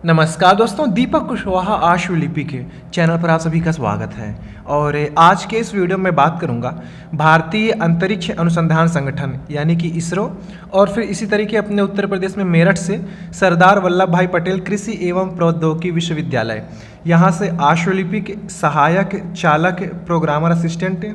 नमस्कार दोस्तों, दीपक कुशवाहा आशुलिपि के चैनल पर आप सभी का स्वागत है। और आज के इस वीडियो में बात करूंगा भारतीय अंतरिक्ष अनुसंधान संगठन यानी कि इसरो और फिर इसी तरीके अपने उत्तर प्रदेश में मेरठ से सरदार वल्लभ भाई पटेल कृषि एवं प्रौद्योगिकी विश्वविद्यालय, यहाँ से आशुलिपि के सहायक चालक, प्रोग्रामर असिस्टेंट,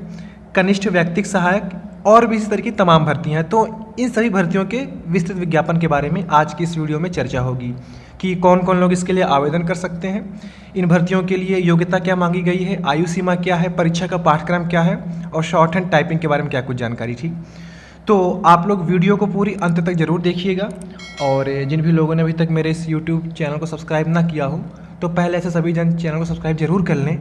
कनिष्ठ व्यक्तिक सहायक और भी इसी तरह की तमाम भर्तियां हैं। तो इन सभी भर्तियों के विस्तृत विज्ञापन के बारे में आज की इस वीडियो में चर्चा होगी कि कौन कौन लोग इसके लिए आवेदन कर सकते हैं, इन भर्तियों के लिए योग्यता क्या मांगी गई है, आयु सीमा क्या है, परीक्षा का पाठ्यक्रम क्या है और शॉर्ट हैंड टाइपिंग के बारे में क्या कुछ जानकारी थी। तो आप लोग वीडियो को पूरी अंत तक ज़रूर देखिएगा। और जिन भी लोगों ने अभी तक मेरे इस यूट्यूब चैनल को सब्सक्राइब ना किया हो तो पहले ऐसे सभी जन चैनल को सब्सक्राइब जरूर कर लें,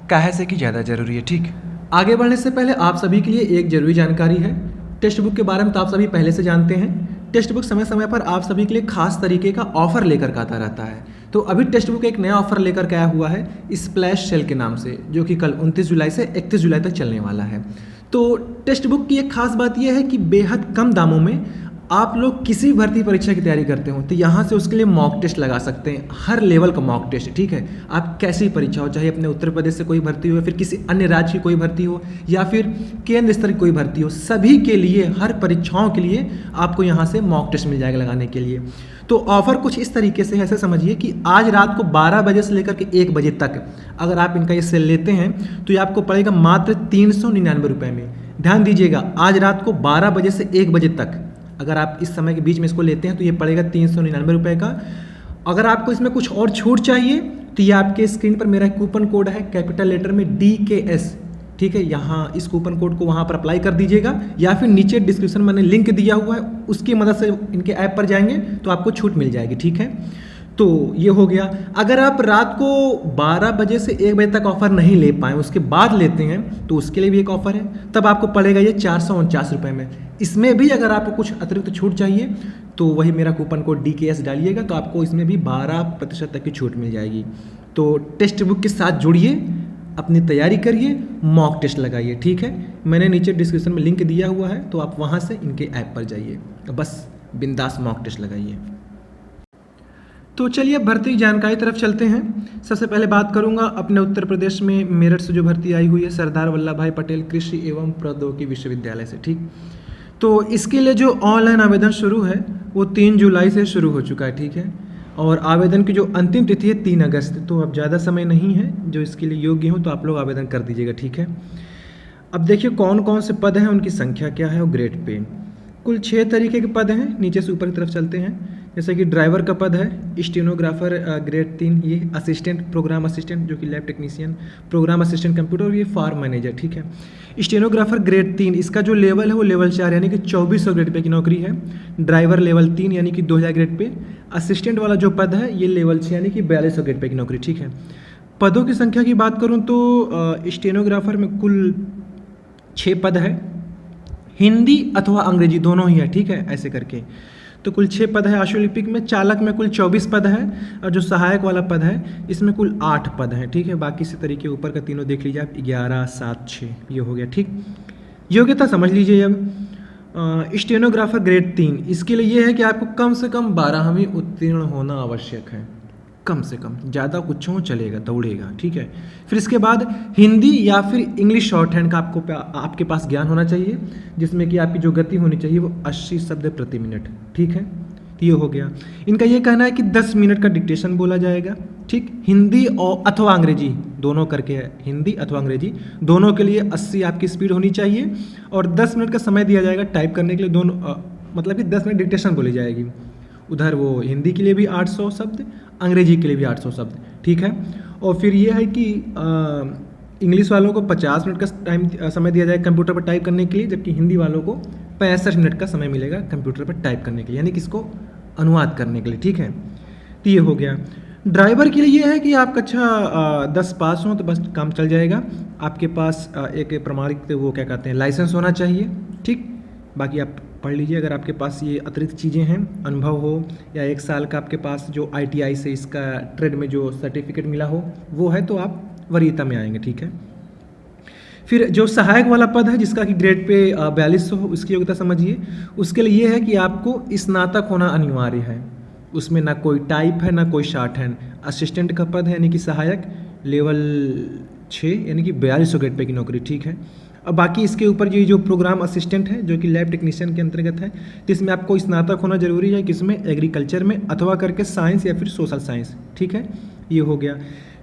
काहे से कि ज़्यादा ज़रूरी है। ठीक, आगे बढ़ने से पहले आप सभी के लिए एक ज़रूरी जानकारी है। टेक्स्ट बुक के बारे में तो आप सभी पहले से जानते हैं। टेक्स्ट बुक समय समय पर आप सभी के लिए खास तरीके का ऑफर लेकर के आता रहता है। तो अभी टेक्स्ट बुक एक नया ऑफर लेकर के आया हुआ है स्प्लैश सेल के नाम से, जो कि कल 29 जुलाई से 31 जुलाई तक चलने वाला है। तो टेक्स्ट बुक की एक खास बात यह है कि बेहद कम दामों में आप लोग किसी भी भर्ती परीक्षा की तैयारी करते हो तो यहाँ से उसके लिए मॉक टेस्ट लगा सकते हैं, हर लेवल का मॉक टेस्ट। ठीक है, आप कैसी परीक्षा हो, चाहे अपने उत्तर प्रदेश से कोई भर्ती हो या फिर किसी अन्य राज्य की कोई भर्ती हो या फिर केंद्र स्तर की कोई भर्ती हो, सभी के लिए, हर परीक्षाओं के लिए आपको यहाँ से मॉक टेस्ट मिल जाएगा लगाने के लिए। तो ऑफर कुछ इस तरीके से, ऐसे समझिए कि आज रात को 12 बजे से लेकर के 1 बजे तक अगर आप इनका ये सेल लेते हैं तो ये आपको पड़ेगा मात्र 399 रुपये में। ध्यान दीजिएगा, आज रात को 12 बजे से 1 बजे तक अगर आप इस समय के बीच में इसको लेते हैं तो ये पड़ेगा 399 रुपये का। अगर आपको इसमें कुछ और छूट चाहिए तो ये आपके स्क्रीन पर मेरा कूपन कोड है कैपिटल लेटर में DKS। ठीक है, यहाँ इस कूपन कोड को वहाँ पर अप्लाई कर दीजिएगा या फिर नीचे डिस्क्रिप्शन में मैंने लिंक दिया हुआ है, उसकी मदद से इनके ऐप पर जाएंगे तो आपको छूट मिल जाएगी। ठीक है, तो ये हो गया। अगर आप रात को 12 बजे से 1 बजे तक ऑफर नहीं ले पाए, उसके बाद लेते हैं तो उसके लिए भी एक ऑफर है, तब आपको पड़ेगा ये 449 रुपये में। इसमें भी अगर आपको कुछ अतिरिक्त छूट चाहिए तो वही मेरा कूपन कोड DKS डालिएगा तो आपको इसमें भी 12% तक की छूट मिल जाएगी। तो टेक्स्ट बुक के साथ जुड़िए, अपनी तैयारी करिए, मॉक टेस्ट लगाइए। ठीक है, मैंने नीचे डिस्क्रिप्शन में लिंक दिया हुआ है तो आप वहाँ से इनके ऐप पर जाइए, बस बिंदास मॉक टेस्ट लगाइए। तो चलिए भर्ती की जानकारी तरफ चलते हैं। सबसे पहले बात करूंगा अपने उत्तर प्रदेश में मेरठ से जो भर्ती आई हुई है सरदार वल्लभ भाई पटेल कृषि एवं प्रौद्योगिकी विश्वविद्यालय से। ठीक, तो इसके लिए जो ऑनलाइन आवेदन शुरू है वो 3 जुलाई से शुरू हो चुका है। ठीक है, और आवेदन की जो अंतिम तिथि है 3 अगस्त, तो अब ज़्यादा समय नहीं है। जो इसके लिए योग्य हो तो आप लोग आवेदन कर दीजिएगा। ठीक है, अब देखिए कौन कौन से पद हैं, उनकी संख्या क्या है और ग्रेड पे। कुल 6 तरीके के पद हैं। नीचे से ऊपर की तरफ चलते हैं। जैसे कि ड्राइवर का पद है, स्टेनोग्राफर ग्रेड 3, ये असिस्टेंट, प्रोग्राम असिस्टेंट जो कि lab technician, programme assistant computer और ये फार्म मैनेजर। ठीक है, स्टेनोग्राफर ग्रेड 3, इसका जो लेवल है वो लेवल 4 यानी कि 2400 ग्रेड पे की नौकरी है। ड्राइवर लेवल 3 यानी कि 2000 ग्रेड पे। असिस्टेंट वाला जो पद है ये लेवल 6 यानी कि 4200 ग्रेड पे की नौकरी। ठीक है, पदों की संख्या की बात करूँ तो स्टेनोग्राफर में कुल 6 पद है, हिंदी अथवा अंग्रेजी दोनों ही है। ठीक है, ऐसे करके तो कुल 6 पद है। आशुलिपिक में चालक में कुल 24 पद है और जो सहायक वाला पद है इसमें कुल 8 पद हैं। ठीक है, बाकी इसी तरीके ऊपर का तीनों देख लीजिए आप, 11, 7, 6 ये हो गया। ठीक, योग्यता समझ लीजिए। अब स्टेनोग्राफर ग्रेड 3, इसके लिए ये है कि आपको कम से कम 12वीं उत्तीर्ण होना आवश्यक है, कम से कम, ज़्यादा कुछ हो चलेगा, दौड़ेगा। ठीक है, फिर इसके बाद हिंदी या फिर इंग्लिश शॉर्ट हैंड का आपके पास ज्ञान होना चाहिए, जिसमें कि आपकी जो गति होनी चाहिए वो 80 शब्द प्रति मिनट। ठीक है, तो ये हो गया। इनका ये कहना है कि 10 मिनट का डिक्टेशन बोला जाएगा। ठीक, हिंदी और अथवा अंग्रेजी दोनों करके है, हिंदी अथवा अंग्रेजी दोनों के लिए 80 आपकी स्पीड होनी चाहिए और 10 मिनट का समय दिया जाएगा टाइप करने के लिए। दोनों मतलब कि 10 मिनट डिक्टेशन बोली जाएगी। उधर वो हिंदी के लिए भी 800 शब्द, अंग्रेजी के लिए भी 800 शब्द। ठीक है, और फिर ये है कि इंग्लिश वालों को 50 मिनट का समय दिया जाएगा कंप्यूटर पर टाइप करने के लिए, जबकि हिंदी वालों को 65 मिनट का समय मिलेगा कंप्यूटर पर टाइप करने के लिए, यानी कि इसको अनुवाद करने के लिए। ठीक है, तो ये हो गया। ड्राइवर के लिए ये है कि आप कक्षा 10 पास हो तो बस काम चल जाएगा। आपके पास एक प्रमाणित वो क्या कहते हैं लाइसेंस होना चाहिए। ठीक, बाकी आप पढ़ लीजिए। अगर आपके पास ये अतिरिक्त चीज़ें हैं, अनुभव हो या 1 साल का आपके पास जो ITI से इसका ट्रेड में जो सर्टिफिकेट मिला हो वो है तो आप वरीयता में आएंगे। ठीक है, फिर जो सहायक वाला पद है जिसका कि ग्रेड पे 4200 हो, उसकी योग्यता समझिए। उसके लिए ये है कि आपको स्नातक होना अनिवार्य है। उसमें ना कोई टाइप है ना कोई शॉर्ट हैंड। असिस्टेंट का पद है यानी कि सहायक, लेवल 6 यानी कि 4200 ग्रेड पे की नौकरी, ठीक है। अब बाकी इसके ऊपर ये जो प्रोग्राम असिस्टेंट है जो कि लैब टेक्नीशियन के अंतर्गत है, जिसमें आपको स्नातक होना जरूरी है, किसमें, एग्रीकल्चर में, अथवा करके साइंस या फिर सोशल साइंस, ठीक है। ये हो गया।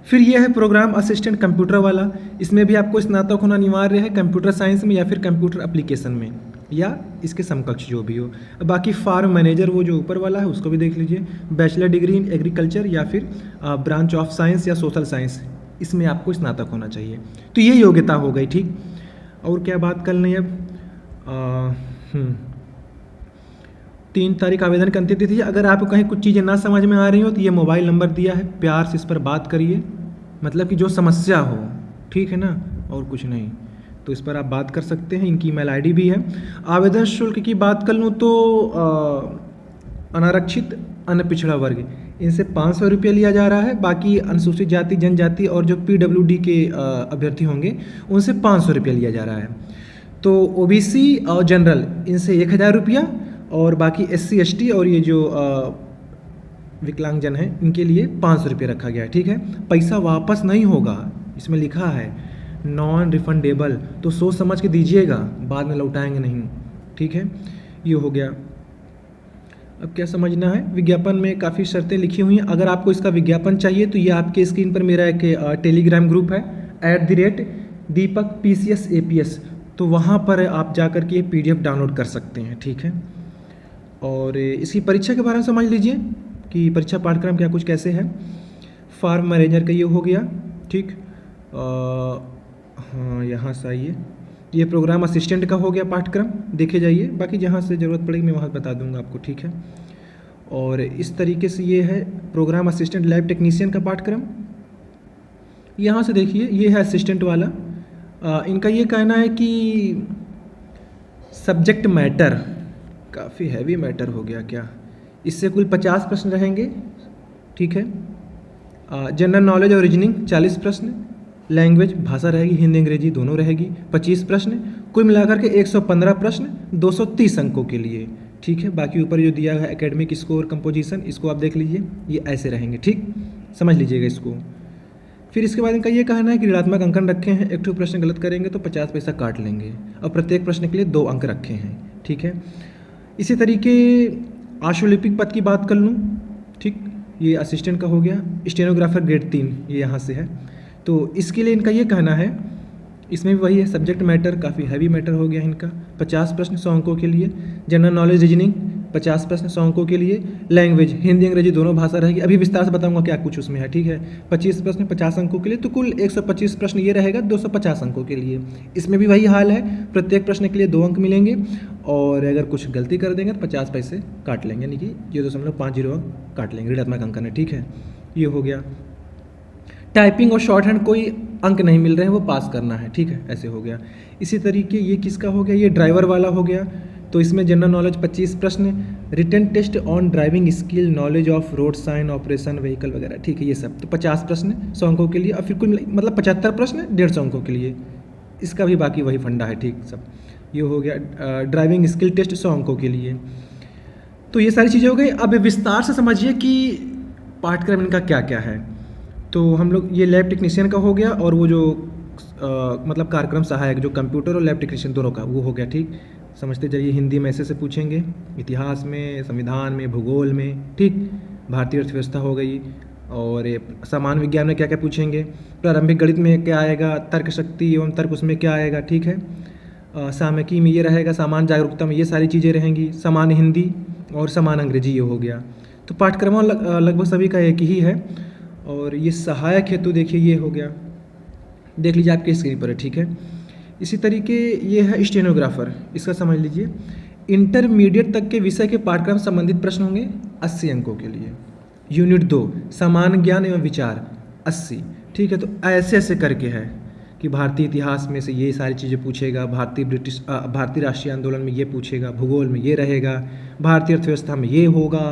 फिर ये है प्रोग्राम असिस्टेंट कंप्यूटर वाला। इसमें भी आपको स्नातक होना अनिवार्य है, कंप्यूटर साइंस में या फिर कंप्यूटर एप्लीकेशन में, या इसके समकक्ष जो भी हो। अब बाकी फार्म मैनेजर वो जो ऊपर वाला है उसको भी देख लीजिए, बैचलर डिग्री इन एग्रीकल्चर या फिर ब्रांच ऑफ साइंस या सोशल साइंस, इसमें आपको स्नातक होना चाहिए। तो ये योग्यता हो गई, ठीक। और क्या बात करनी है अब, 3 तारीख आवेदन की अंतिम तिथि है। अगर आपको कहीं कुछ चीज़ें ना समझ में आ रही हो तो ये मोबाइल नंबर दिया है, प्यार से इस पर बात करिए, मतलब कि जो समस्या हो, ठीक है ना, और कुछ नहीं, तो इस पर आप बात कर सकते हैं। इनकी ईमेल आईडी भी है। आवेदन शुल्क की बात कर लूँ तो अनारक्षित अन्य पिछड़ा वर्ग, इनसे 500 रुपये लिया जा रहा है। बाकी अनुसूचित जाति जनजाति और जो PWD के अभ्यर्थी होंगे उनसे 500 रुपये लिया जा रहा है। तो OBC और जनरल इनसे 1000 रुपया, और बाकी SC ST और ये जो विकलांगजन हैं इनके लिए 500 रुपये रखा गया है, ठीक है। पैसा वापस नहीं होगा, इसमें लिखा है नॉन रिफंडेबल, तो सोच समझ के दीजिएगा, बाद में लौटाएंगे नहीं, ठीक है। ये हो गया। अब क्या समझना है, विज्ञापन में काफ़ी शर्तें लिखी हुई हैं। अगर आपको इसका विज्ञापन चाहिए तो ये आपके स्क्रीन पर मेरा एक टेलीग्राम ग्रुप है @Deepak PCS APS, तो वहाँ पर आप जा कर के PDF डाउनलोड कर सकते हैं, ठीक है। और इसकी परीक्षा के बारे में समझ लीजिए कि परीक्षा पाठ्यक्रम क्या कुछ कैसे है। फार्म मैनेजर का ये हो गया, ठीक। हाँ, यहाँ से आइए, ये प्रोग्राम असिस्टेंट का हो गया पाठ्यक्रम, देखे जाइए। बाकी जहाँ से ज़रूरत पड़ेगी मैं वहाँ बता दूंगा आपको, ठीक है। और इस तरीके से ये है प्रोग्राम असिस्टेंट लैब टेक्नीशियन का पाठ्यक्रम। यहाँ से देखिए, ये है असिस्टेंट वाला। इनका ये कहना है कि सब्जेक्ट मैटर काफ़ी हैवी मैटर हो गया क्या। इससे कुल 50 प्रश्न रहेंगे, ठीक है। जनरल नॉलेज और रीजनिंग 40 प्रश्न, लैंग्वेज भाषा रहेगी, हिंदी अंग्रेजी दोनों रहेगी, 25 प्रश्न, कुल मिलाकर के 115 प्रश्न 230 अंकों के लिए, ठीक है। बाकी ऊपर जो दिया है एकेडमिक स्कोर कंपोजिशन, इसको आप देख लीजिए, ये ऐसे रहेंगे, ठीक, समझ लीजिएगा इसको। फिर इसके बाद इनका ये कहना है कि ऋणात्मक अंकन रखे हैं, एक प्रश्न गलत करेंगे तो 50 पैसा काट लेंगे, और प्रत्येक प्रश्न के लिए 2 अंक रखे हैं, ठीक है। इसी तरीके आशुलिपिक पद की बात कर लूँ, ठीक, ये असिस्टेंट का हो गया। स्टेनोग्राफर ग्रेड 3 ये यहाँ से है, तो इसके लिए इनका ये कहना है, इसमें भी वही है, सब्जेक्ट मैटर काफ़ी हैवी मैटर हो गया इनका, 50 प्रश्न 100 अंकों के लिए, जनरल नॉलेज रीजनिंग 50 प्रश्न 100 अंकों के लिए, लैंग्वेज हिंदी अंग्रेजी दोनों भाषा रहेगी, अभी विस्तार से बताऊंगा क्या कुछ उसमें है, ठीक है। 25 प्रश्न 50 अंकों के लिए, तो कुल 125 प्रश्न ये रहेगा 250 अंकों के लिए। इसमें भी वही हाल है, प्रत्येक प्रश्न के लिए 2 अंक मिलेंगे, और अगर कुछ गलती कर देंगे तो 50 पैसे काट लेंगे, यानी कि 0.50 अंक काट लेंगे, ऋणात्मक अंकन है, ठीक है। ये हो गया। टाइपिंग और शॉर्ट हैंड कोई अंक नहीं मिल रहे हैं, वो पास करना है, ठीक है, ऐसे हो गया। इसी तरीके ये किसका हो गया, ये ड्राइवर वाला हो गया। तो इसमें जनरल नॉलेज 25 प्रश्न, written test on driving skill, knowledge of road sign, operation vehicle वगैरह, ठीक है, ये सब। तो 50 प्रश्न 100 अंकों के लिए, और फिर कुल मतलब 75 प्रश्न 150 अंकों के लिए, इसका भी बाकी वही फंडा है, ठीक सब। ये हो गया ड्राइविंग स्किल टेस्ट 100 अंकों के लिए। तो ये सारी चीज़ें हो गई। अब विस्तार से समझिए कि पाठ्यक्रम इनका क्या क्या है। तो हम लोग, ये लैब टेक्नीशियन का हो गया, और वो जो मतलब कार्यक्रम सहायक जो कंप्यूटर और लैब टेक्नीशियन दोनों का, वो हो गया, ठीक। समझते जाइए, हिंदी में ऐसे पूछेंगे, इतिहास में, संविधान में, भूगोल में, ठीक। भारतीय अर्थव्यवस्था हो गई, और सामान्य विज्ञान में क्या क्या पूछेंगे, प्रारंभिक गणित में क्या आएगा, तर्क शक्ति एवं तर्क उसमें क्या आएगा, ठीक है। सामयिकी में ये रहेगा, सामान्य जागरूकता में ये सारी चीज़ें रहेंगी, सामान्य हिंदी और सामान्य अंग्रेजी ये हो गया। तो पाठ्यक्रम लगभग सभी का एक ही है। और ये सहायक हेतु देखिए, ये हो गया, देख लीजिए आपके स्क्रीन पर है, ठीक है। इसी तरीके ये है स्टेनोग्राफर, इसका समझ लीजिए। इंटरमीडिएट तक के विषय के पाठ्यक्रम संबंधित प्रश्न होंगे 80 अंकों के लिए। यूनिट 2 सामान्य ज्ञान एवं विचार 80, ठीक है। तो ऐसे ऐसे करके है कि भारतीय इतिहास में से ये सारी चीज़ें पूछेगा, भारतीय राष्ट्रीय आंदोलन में ये पूछेगा, भूगोल में ये रहेगा, भारतीय अर्थव्यवस्था में ये होगा,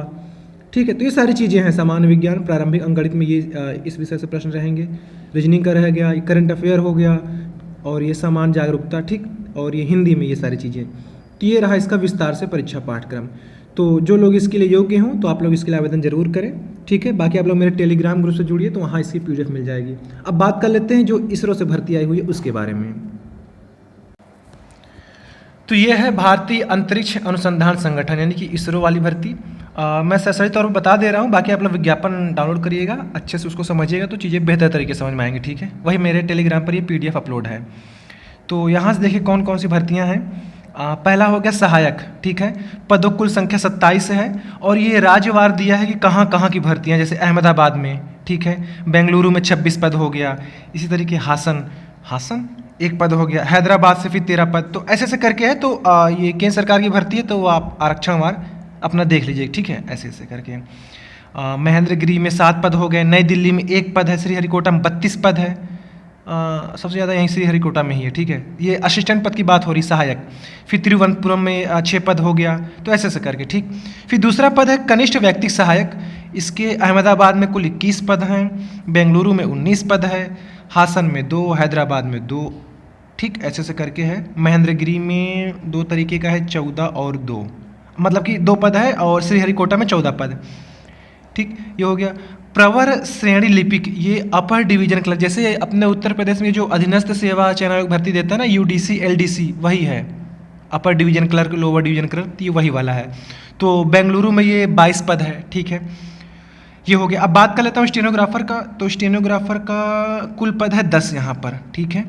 ठीक है। तो ये सारी चीज़ें हैं। सामान्य विज्ञान, प्रारंभिक अंकगणित में ये इस विषय से प्रश्न रहेंगे। रीजनिंग का रह गया, करंट अफेयर हो गया, और ये समान जागरूकता, ठीक, और ये हिंदी में ये सारी चीज़ें। तो ये रहा इसका विस्तार से परीक्षा पाठक्रम। तो जो लोग इसके लिए योग्य हों तो आप लोग इसके लिए आवेदन जरूर करें, ठीक है। बाकी आप लोग मेरे टेलीग्राम ग्रुप से जुड़िए तो वहाँ इसकी PDF मिल जाएगी। अब बात कर लेते हैं जो इसरो से भर्ती आई हुई है उसके बारे में। तो ये है भारतीय अंतरिक्ष अनुसंधान संगठन यानी कि इसरो वाली भर्ती। मैं सरसरी तौर पर बता दे रहा हूँ, बाकी आप लोग विज्ञापन डाउनलोड करिएगा, अच्छे से उसको समझिएगा तो चीज़ें बेहतर तरीके से समझ में आएंगी, ठीक है। वही मेरे टेलीग्राम पर ये PDF अपलोड है। तो यहाँ से देखिए कौन कौन सी भर्तियाँ हैं। पहला हो गया सहायक, ठीक है। पदों कुल संख्या 27 है और ये राज्यवार दिया है कि कहाँ कहाँ की भर्तियाँ, जैसे अहमदाबाद में, ठीक है, बेंगलुरु में 26 पद हो गया, इसी तरीके हासन एक पद हो गया, हैदराबाद से फिर 13 पद। तो ऐसे ऐसे करके है। तो ये केंद्र सरकार की भर्ती है तो वो आप आरक्षणवार अपना देख लीजिए, ठीक है, ऐसे ऐसे करके। महेंद्रगिरी में 7 पद हो गए, नई दिल्ली में 1 पद है, श्रीहरिकोटा में 32 पद है, सबसे ज़्यादा यहीं श्रीहरिकोटा में ही है, ठीक है। ये असिस्टेंट पद की बात हो रही, सहायक। फिर तिरुवनंतपुरम में 6 पद हो गया, तो ऐसे ऐसे करके, ठीक। फिर दूसरा पद है कनिष्ठ व्यक्ति सहायक, इसके अहमदाबाद में कुल 21 पद हैं, बेंगलुरु में 19 पद है, हासन में 2, हैदराबाद में 2, ठीक, ऐसे ऐसे करके है। महेंद्रगिरी में 2 तरीके का है, 14 और 2, मतलब कि 2 पद है, और श्रीहरिकोटा में 14 पद, ठीक, ये हो गया। प्रवर श्रेणी लिपिक, ये अपर डिवीजन क्लर्क, जैसे अपने उत्तर प्रदेश में जो अधीनस्थ सेवा चयन आयोग भर्ती देता है ना, UDC LDC, वही है upper division clerk, lower division clerk, ये वही वाला है। तो बेंगलुरु में ये 22 पद है, ठीक है, ये हो गया। अब बात कर लेता हूँ स्टेनोग्राफर का। तो स्टेनोग्राफर का कुल पद है 10 यहाँ पर, ठीक है,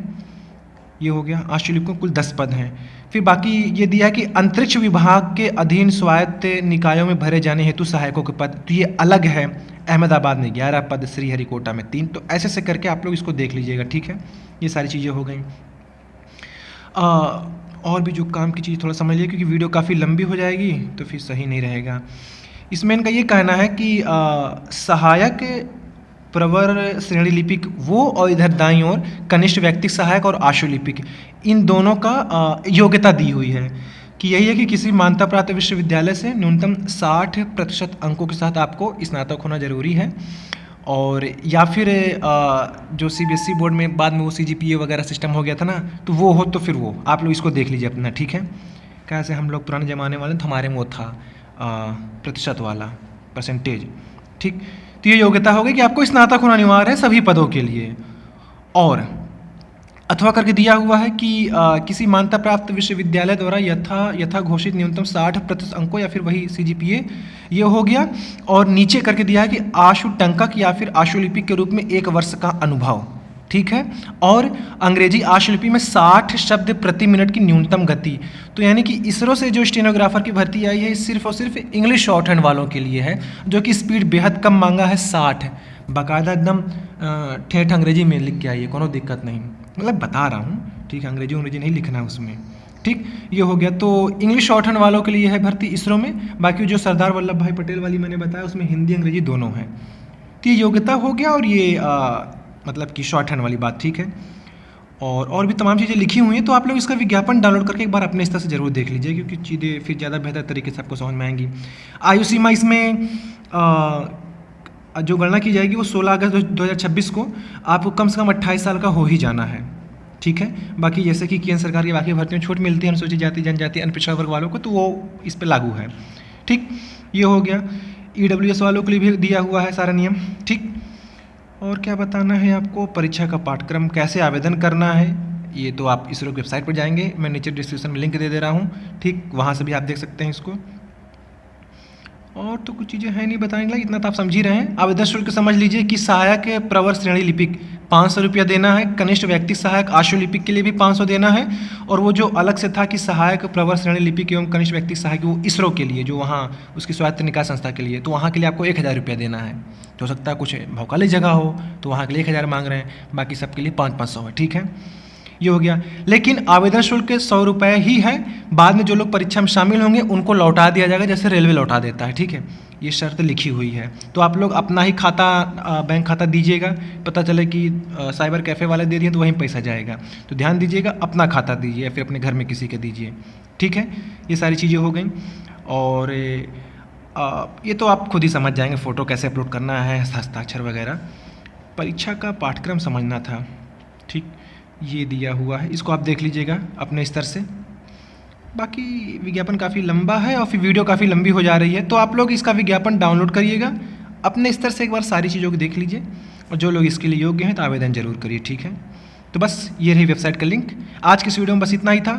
ये हो गया। आशुलिपिकों कुल 10 पद हैं। फिर बाकी ये दिया है कि अंतरिक्ष विभाग के अधीन स्वायत्त निकायों में भरे जाने हेतु सहायकों के पद, तो ये अलग है। अहमदाबाद में 11 पद, श्रीहरिकोटा में 3। तो ऐसे ऐसे करके आप लोग इसको देख लीजिएगा, ठीक है। ये सारी चीज़ें हो गई। और भी जो काम की चीज़ थोड़ा समझ लीजिए, क्योंकि वीडियो काफ़ी लंबी हो जाएगी तो फिर सही नहीं रहेगा। इसमें इनका ये कहना है कि सहायक प्रवर श्रेणी लिपिक वो, और इधर दाईं ओर कनिष्ठ व्यक्ति सहायक और आशुलिपिक, इन दोनों का योग्यता दी हुई है कि यही है कि किसी मान्यता प्राप्त विश्वविद्यालय से न्यूनतम 60% अंकों के साथ आपको स्नातक होना जरूरी है, और या फिर जो CBSE बोर्ड में बाद में वो CGPA वगैरह सिस्टम हो गया था ना, तो वो हो तो फिर वो आप लोग इसको देख लीजिए अपना, ठीक है। कैसे हम लोग पुराने ज़माने वाले तो हमारे में वो था प्रतिशत वाला, परसेंटेज, ठीक। तो ये योग्यता होगी कि आपको स्नातक होना अनिवार्य है सभी पदों के लिए। और अथवा करके दिया हुआ है कि किसी मान्यता प्राप्त विश्वविद्यालय द्वारा यथा घोषित न्यूनतम 60% अंकों या फिर वही CGPA, ये हो गया। और नीचे करके दिया है कि आशु टंकक या फिर आशुलिपिक के रूप में 1 वर्ष का अनुभव, ठीक है। और अंग्रेजी आशुलिपि में 60 शब्द प्रति मिनट की न्यूनतम गति। तो यानी कि इसरो से जो स्टेनोग्राफर की भर्ती आई है सिर्फ और सिर्फ इंग्लिश शॉर्ट हैंड वालों के लिए है, जो कि स्पीड बेहद कम मांगा है, 60, बाकायदा एकदम ठेठ अंग्रेजी में लिख के आई है, कोनो दिक्कत नहीं, मतलब बता रहा हूँ, ठीक है, अंग्रेजी नहीं लिखना है उसमें, ठीक। ये हो गया। तो इंग्लिश शॉर्ट हैंड वालों के लिए है भर्ती इसरो में। बाकी जो सरदार वल्लभ भाई पटेल वाली मैंने बताया उसमें हिंदी अंग्रेजी दोनों है। तो ये योग्यता हो गया, और ये मतलब कि शॉर्ट हैंड वाली बात, ठीक है। और भी तमाम चीज़ें लिखी हुई हैं, तो आप लोग इसका विज्ञापन डाउनलोड करके एक बार अपने स्तर से जरूर देख लीजिए, क्योंकि चीज़ें फिर ज़्यादा बेहतर तरीके से आपको समझ में आएंगी। आयु सीमा इसमें जो गणना की जाएगी वो 16 अगस्त 2026 को आपको कम से कम 28 साल का हो ही जाना है, ठीक है। बाकी जैसे कि केंद्र सरकार की बाकी भर्तियों में छूट मिलती है अनुसूचित जाति जनजाति अनपिछड़ा वर्ग वालों को, तो वो इस पर लागू है, ठीक। ये हो गया। EWS वालों के लिए भी दिया हुआ है सारा नियम, ठीक। और क्या बताना है आपको, परीक्षा का पाठ्यक्रम कैसे आवेदन करना है, ये तो आप इसरो की वेबसाइट पर जाएंगे, मैं नीचे डिस्क्रिप्शन में लिंक दे रहा हूँ, ठीक, वहाँ से भी आप देख सकते हैं इसको। और तो कुछ चीज़ें हैं नहीं बताने के लिए, इतना तो आप समझ ही रहे हैं। आवेदन शुल्क समझ लीजिए कि सहायक प्रवर श्रेणी लिपिक 500 रुपया देना है, कनिष्ठ व्यक्ति सहायक आशुलिपिक के लिए भी 500 देना है, और वो जो अलग से था कि सहायक प्रवर श्रेणी लिपिक एवं कनिष्ठ व्यक्ति सहायक, वो इसरो के लिए जो वहाँ उसकी स्वायत्त निकाय संस्था के लिए, तो वहाँ के लिए आपको 1000 रुपया देना है। हो सकता है कुछ भौकाली जगह हो तो वहाँ के लिए 1000 मांग रहे हैं, बाकी सबके लिए 500 है, ठीक है। ये हो गया। लेकिन आवेदन शुल्क 100 रुपये ही है, बाद में जो लोग परीक्षा में शामिल होंगे उनको लौटा दिया जाएगा, जैसे रेलवे लौटा देता है, ठीक है। ये शर्त लिखी हुई है, तो आप लोग अपना ही खाता बैंक खाता दीजिएगा, पता चले कि साइबर कैफ़े वाले दे दिए तो वहीं पैसा जाएगा, तो ध्यान दीजिएगा, अपना खाता दीजिए या फिर अपने घर में किसी के दीजिए, ठीक है। ये सारी चीज़ें हो गई। और ये तो आप खुद ही समझ जाएंगे, फ़ोटो कैसे अपलोड करना है, हस्ताक्षर वगैरह। परीक्षा का पाठ्यक्रम समझना था, ठीक। ये दिया हुआ है, इसको आप देख लीजिएगा अपने स्तर से। बाकी विज्ञापन काफ़ी लंबा है और फिर वीडियो काफ़ी लंबी हो जा रही है, तो आप लोग इसका विज्ञापन डाउनलोड करिएगा, अपने स्तर से एक बार सारी चीज़ों को देख लीजिए, और जो लोग इसके लिए योग्य हैं तो आवेदन जरूर करिए, ठीक है। तो बस ये रही वेबसाइट का लिंक। आज की इस वीडियो में बस इतना ही था।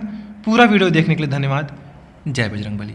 पूरा वीडियो देखने के लिए धन्यवाद। जय बजरंगबली।